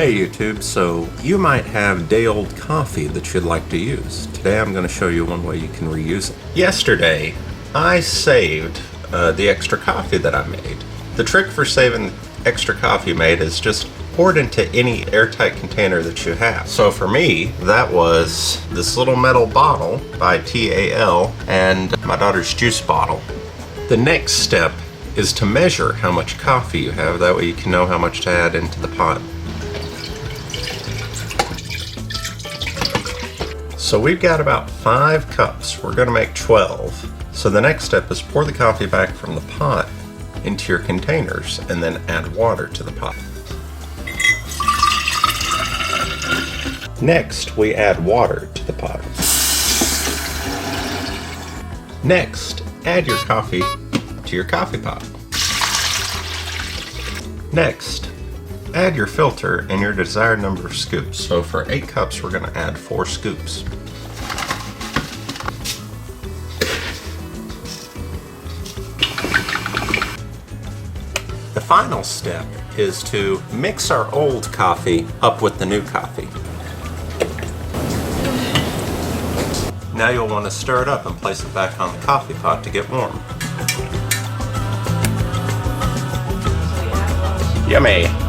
Hey YouTube, so you might have day-old coffee that you'd like to use. Today I'm going to show you one way you can reuse it. Yesterday, I saved the extra coffee that I made. The trick for saving extra coffee made is just pour it into any airtight container that you have. So for me, that was this little metal bottle by TAL and my daughter's juice bottle. The next step is to measure how much coffee you have. That way you can know how much to add into the pot. So we've got about 5 cups. We're going to make 12. So the next step is pour the coffee back from the pot into your containers and then add water to the pot. Next, we add water to the pot. Next, add your coffee to your coffee pot. Next, add your filter and your desired number of scoops. So for 8 cups, we're going to add 4 scoops. The final step is to mix our old coffee up with the new coffee. Now you'll want to stir it up and place it back on the coffee pot to get warm. Yummy!